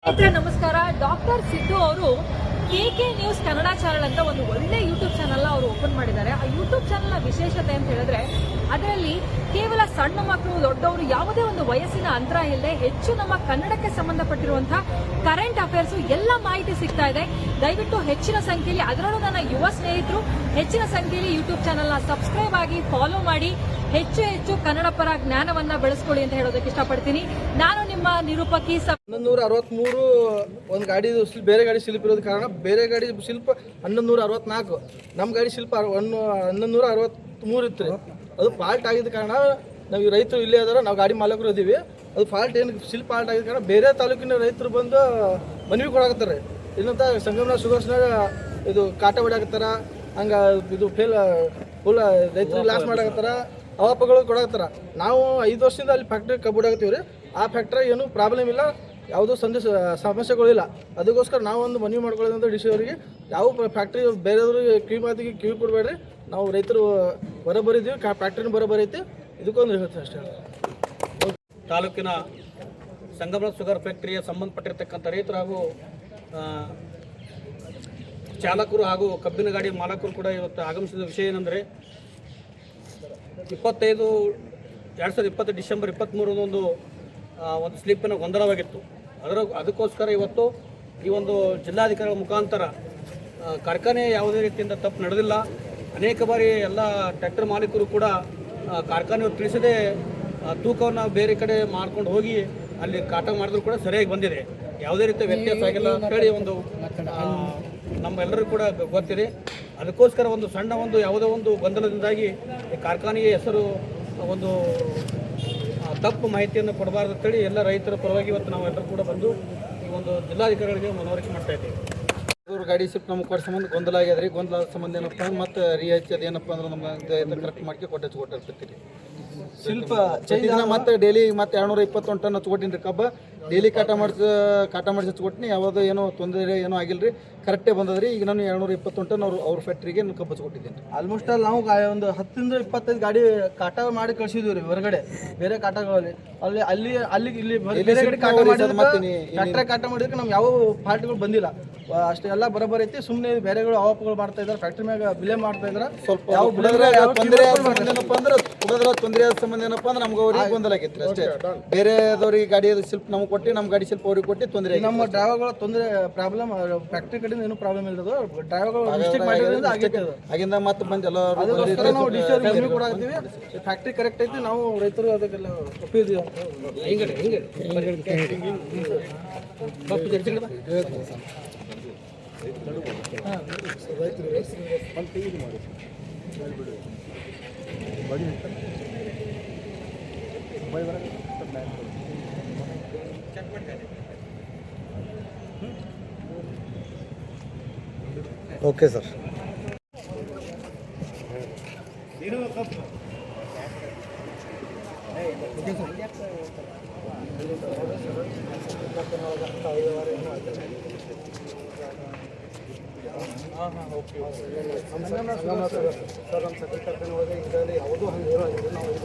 ನಮಸ್ಕಾರ. ಡಾಕ್ಟರ್ ಸಿದ್ದು ಅವರು KK news Kannada channel ಅಂತ ಒಂದು ಒಳ್ಳೆ ಯೂಟ್ಯೂಬ್ ಚಾನೆಲ್ ಅವರು ಓಪನ್ ಮಾಡಿದ್ದಾರೆ. ಆ ಯೂಟ್ಯೂಬ್ ಚಾನೆಲ್ನ ವಿಶೇಷತೆ ಅಂತ ಹೇಳಿದ್ರೆ ಅದರಲ್ಲಿ ಕೇವಲ ಸಣ್ಣ ಮಕ್ಕಳು ದೊಡ್ಡವರು ಯಾವುದೇ ಒಂದು ವಯಸ್ಸಿನ ಅಂತರ ಇಲ್ಲದೆ ಹೆಚ್ಚು ನಮ್ಮ ಕನ್ನಡಕ್ಕೆ ಸಂಬಂಧಪಟ್ಟಿರುವಂತಹ ಕರೆಂಟ್ ಅಫೇರ್ಸ್ ಎಲ್ಲ ಮಾಹಿತಿ ಸಿಗ್ತಾ ಇದೆ. ದಯವಿಟ್ಟು ಹೆಚ್ಚಿನ ಸಂಖ್ಯೆಯಲ್ಲಿ, ಅದರಲ್ಲೂ ನನ್ನ ಯುವ ಸ್ನೇಹಿತರು ಹೆಚ್ಚಿನ ಸಂಖ್ಯೆಯಲ್ಲಿ ಯೂಟ್ಯೂಬ್ ಚಾನೆಲ್ನ ಸಬ್ಸ್ಕ್ರೈಬ್ ಆಗಿ ಫಾಲೋ ಮಾಡಿ ಹೆಚ್ಚು ಕನ್ನಡ ಪರ ಜ್ಞಾನವನ್ನ ಬೆಳೆಸ್ಕೊಳ್ಳಿ ಅಂತ ಹೇಳೋದಕ್ಕೆ ಇಷ್ಟಪಡ್ತೀನಿ. ನಾನು ನಿಮ್ಮ ನಿರೂಪಕಿ. 1163 ಒಂದು ಗಾಡಿ ಬೇರೆ ಗಾಡಿ ಶಿಲ್ಪ ಇರೋದ ಕಾರಣ ಬೇರೆ ಗಾಡಿ ಶಿಲ್ಪ 1164, ನಮ್ಮ ಗಾಡಿ ಶಿಲ್ಪ 1163 ಇತ್ತು ರೀ. ಅದು ಫಾಲ್ಟ್ ಆಗಿದ್ದ ಕಾರಣ ನಾವು ರೈತರು ಇಲ್ಲೇ ಅದಾರ, ನಾವು ಗಾಡಿ ಮಾಲಕರು ಇದೀವಿ. ಅದು ಫಾಲ್ಟ್ ಏನು ಶಿಲ್ಪ ಫಾಲ್ಟ್ ಆಗಿದ್ದ ಕಾರಣ ಬೇರೆ ತಾಲೂಕಿನ ರೈತರು ಬಂದು ಮನವಿ ಕೊಡಾಕತ್ತಾರೆ. ಇನ್ನಂತ ಸಂಗಮನ ಶುಗರ್ಸ್ನಾಗ ಇದು ಕಾಟ ಹೊಡ್ಯಾಕತ್ತಾರ, ಹಂಗೆ ಇದು ಫುಲ್ ರೈತರಿಗೆ ಲಾಸ್ ಮಾಡಾಕತ್ತಾರ, ಅವಾಪಗಳು ಕೊಡಾಕತ್ತಾರ. ನಾವು 5 ವರ್ಷದಿಂದ ಅಲ್ಲಿ ಫ್ಯಾಕ್ಟ್ರಿ ಕಬ್ಬು ಹೊಡಾಕತ್ತೀವಿ ರೀ. ಆ ಫ್ಯಾಕ್ಟ್ರಿ ಏನು ಪ್ರಾಬ್ಲಮ್ ಇಲ್ಲ, ಯಾವುದೋ ಸಮಸ್ಯೆಗಳಿಲ್ಲ. ಅದಕ್ಕೋಸ್ಕರ ನಾವು ಒಂದು ಮನವಿ ಮಾಡ್ಕೊಳ್ಳೋದಂತ ಡಿ ಸಿ ಅವರಿಗೆ, ಯಾವ ಫ್ಯಾಕ್ಟ್ರಿ ಬೇರೆಯವ್ರಿಗೆ ಕಿವಿ ಕೊಡಬೇಡ್ರಿ, ನಾವು ರೈತರು ಬರೋಬ್ಬರಿದ್ದೀವಿ, ಫ್ಯಾಕ್ಟ್ರಿನೂ ಬರೋಬ್ಬರೈತಿ. ಇದಕ್ಕೊಂದು ಹೇಳ್ತೀವಿ ಅಷ್ಟೇ. ತಾಲೂಕಿನ ಸಂಗಮ ಶುಗರ್ ಫ್ಯಾಕ್ಟರಿಯ ಸಂಬಂಧಪಟ್ಟಿರ್ತಕ್ಕಂಥ ರೈತರು ಹಾಗೂ ಚಾಲಕರು ಹಾಗೂ ಕಬ್ಬಿನ ಗಾಡಿ ಮಾಲಕರು ಕೂಡ ಇವತ್ತು ಆಗಮಿಸಿದ ವಿಷಯ ಏನಂದರೆ 2020 ಡಿಸೆಂಬರ್ 23 ಒಂದು ಸ್ಲಿಪ್ಪಿನ ಗೊಂದಲವಾಗಿತ್ತು. ಅದಕ್ಕೋಸ್ಕರ ಇವತ್ತು ಈ ಒಂದು ಜಿಲ್ಲಾಧಿಕಾರಿಗಳ ಮುಖಾಂತರ ಕಾರ್ಖಾನೆ ಯಾವುದೇ ರೀತಿಯಿಂದ ತಪ್ಪು ನಡೆದಿಲ್ಲ. ಅನೇಕ ಬಾರಿ ಎಲ್ಲ ಟ್ರ್ಯಾಕ್ಟರ್ ಮಾಲೀಕರು ಕೂಡ ಕಾರ್ಖಾನೆಯವರು ತಿಳಿಸದೆ ತೂಕವನ್ನು ಬೇರೆ ಕಡೆ ಮಾಡ್ಕೊಂಡು ಹೋಗಿ ಅಲ್ಲಿ ಕಾಟ ಮಾಡಿದ್ರು ಕೂಡ ಸರಿಯಾಗಿ ಬಂದಿದೆ, ಯಾವುದೇ ರೀತಿಯ ವ್ಯತ್ಯಾಸ ಆಗಿಲ್ಲ ಅಂತ ಹೇಳಿ ಒಂದು ನಮ್ಮೆಲ್ಲರೂ ಕೂಡ ಗೊತ್ತಿದೆ. ಅದಕ್ಕೋಸ್ಕರ ಒಂದು ಸಣ್ಣ ಯಾವುದೋ ಒಂದು ಗೊಂದಲದಿಂದಾಗಿ ಕಾರ್ಖಾನೆಯ ಹೆಸರು ಒಂದು ತಪ್ಪು ಮಾಹಿತಿಯನ್ನು ಕೊಡಬಾರ್ದು ಅಂತೇಳಿ ಎಲ್ಲ ರೈತರ ಪರವಾಗಿ ಇವತ್ತು ನಾವೆಲ್ಲರೂ ಕೂಡ ಬಂದು ಈ ಒಂದು ಜಿಲ್ಲಾಧಿಕಾರಿಗಳಿಗೆ ಮನವರಿಕೆ ಮಾಡ್ತಾ ಇದ್ದೀವಿ. ಗಾಡಿ ಶಿಪ್ ನಮ್ಗೆ ಕೊಡೋ ಸಂಬಂಧ ಗೊಂದಲ ಆಗ್ಯದ ರೀ. ಗೊಂದಲ ಸಂಬಂಧ ಏನಪ್ಪ ಮತ್ತು ರಿಯಾಯಿತಿ ಅದೇನಪ್ಪ ಅಂದ್ರೆ ನಮ್ಗೆ ಕರೆಕ್ಟ್ ಮಾಡ್ಕೊಂಡು ಕೊಟ್ಟಿರ್ತೀರಿ. ಶಿಲ್ಪ ಮತ್ತೆ ಡೈಲಿ ಮತ್ತೆ 221 ಟನ್ ಹಚ್ಕೊಟ್ಟಿನಿ ರೀ. ಕಬ್ಬ ಡೈಲಿ ಕಾಟ ಮಾಡಿಸಿ ಹಚ್ಕೊಟ್ಟಿನಿ. ಯಾವುದೋ ಏನೋ ತೊಂದರೆ ಏನೋ ಆಗಿಲ್ಲ ರೀ, ಕರೆಕ್ಟೇ ಬಂದದ್ರಿ. ಈಗ ನಾನು 221 ಟನ್ ಅವ್ರ ಫ್ಯಾಕ್ಟ್ರಿಗೆ ನಾನು ಕಬ್ಬು ಹಚ್ಕೊಟ್ಟಿದ್ದೀನಿ. ಆಲ್ಮೋಸ್ಟ್ ಅಲ್ಲಿ ನಾವು ಒಂದು 10 ರಿಂದ 25 ಗಾಡಿ ಕಾಟ ಮಾಡಿ ಕಳಿಸಿದ್ವಿ ರೀ ಹೊರಗಡೆ ಬೇರೆ ಕಾಟಗಳಲ್ಲಿ. ಇಲ್ಲಿ ಬೇರೆ ಗಾಡಿ ಕಾಟ ಮಾಡಿದ್ರೆ ಕಾಟ ಮಾಡಿದ್ರೆ ನಮ್ಗೆ ಯಾವ ಫಾಲ್ಟ್ಗಳು ಬಂದಿಲ್ಲ. ಅಷ್ಟೇ ಎಲ್ಲ ಬರೋಬ್ಬರ ಐತಿ. ಸುಮ್ಮನೆ ಬೇರೆಗಳು ಅವಾಪಗಳು ಮಾಡ್ತಾ ಇದ್ದಾರೆ, ಫ್ಯಾಕ್ಟ್ರಿ ಮ್ಯಾಗ ಬಿಲೆ ಮಾಡ್ತಾ ಇದ್ದಾರೆ. ಸ್ವಲ್ಪ ಯಾವ ತೊಂದರೆ ಏನಪ್ಪ ಅಂದ್ರೆ ತೊಂದರೆ ಆದ ಸಂಬಂಧ ಏನಪ್ಪ ಅಂದ್ರೆ ನಮ್ಗೆ ಅವ್ರಿಗೆ ಗೊಂದಲ ಆಗೈತ್ರಿ ಅಷ್ಟೇ. ಬೇರೆದವ್ರಿಗೆ ಗಾಡಿ ಶಿಲ್ಪ ನಮ್ಗೆ ಕೊಟ್ಟು ನಮ್ಮ ಗಾಡಿ ಶಿಲ್ಪ ಅವ್ರಿಗೆ ಕೊಟ್ಟು ತೊಂದರೆ. ನಮ್ಮ ಡ್ರೈವರ್ಗಳ ತೊಂದರೆ ಪ್ರಾಬ್ಲಮ್ ಫ್ಯಾಕ್ಟ್ರಿ ಕಡೆಯಿಂದ ಏನು ಪ್ರಾಬ್ಲಮ್ ಇಲ್ಲದು, ಡ್ರೈವರ್ಗಳು ಮಿಸ್ಟೇಕ್ ಮಾಡಿರೋದ್ರಿಂದ ಆಗೈತೆ. ಆಗಿಂದ ಮತ್ತೆ ಬಂದು ಎಲ್ಲ ನಾವು ಡಿಸ್ಟರ್ಬ್ ಕೂಡ ಆಗ್ತೀವಿ. ಫ್ಯಾಕ್ಟ್ರಿ ಕರೆಕ್ಟ್ ಐತಿ, ನಾವು ರೈತರು ಅದಕ್ಕೆಲ್ಲ ಒಪ್ಪಿದ್ದೀವಿ ಅಂತ ಓಕೆ ಸರ್. ಸರ್ ನಮ್ಮ ಸೆಕ್ರೆಟರಿ ಒಳಗೆ ಇದರಲ್ಲಿ ಯಾವುದೂ ಹಂಗೆ ಹೇಳೋದಿಲ್ಲ. ನಾವು 5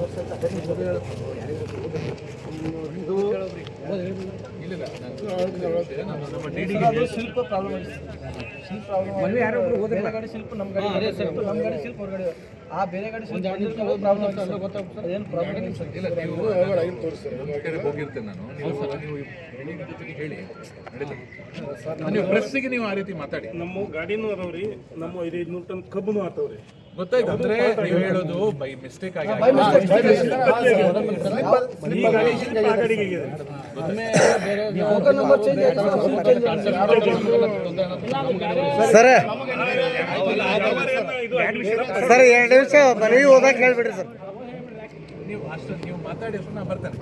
ವರ್ಷ ಶಿಲ್ಪ ಪ್ರಾಬ್ಲಮ್ ಬೇರೆ ಗಾಡಿ ಶಿಲ್ಪ ನಮ್ಮ ಗಾಡಿ ಶಿಲ್ಪ ಹೊರಗಡೆ ಆ ಬೇರೆ ಗಾಡಿ ಶಿಲ್ಪ ಪ್ರಾಬ್ಲಮ್ ಗೊತ್ತಾಗ್ತದೆ. ಏನು ಪ್ರಾಬ್ಲಮ್ ಹೋಗಿರ್ತೇನೆ ನಾನು. ಹೇಳಿ ನೀವು ಪ್ರೆಸ್ಸಿಗೆ ನೀವು ಆ ರೀತಿ ಮಾತಾಡಿ. ನಮ್ಮ ಗಾಡಿನೂ ಅದಾವ್ರಿ, ನಮ್ಮ 500 ಟನ್ ಕಬ್ಬನು ಆತವ್ರಿ. ಗೊತ್ತಾಯ್ತು ಅಂದ್ರೆ ನೀವು ಹೇಳೋದು ಬೈ ಮಿಸ್ಟೇಕ್ ಆಗಿ ಸರ್ 2 ನಿಮಿಷ ಮನೆಗೆ ಹೋದಾಗ ಹೇಳ್ಬಿಡ್ರಿ ಸರ್. ನೀವು ಅಷ್ಟು ನೀವು ಮಾತಾಡಿ ನಾ ಬರ್ತೇನೆ.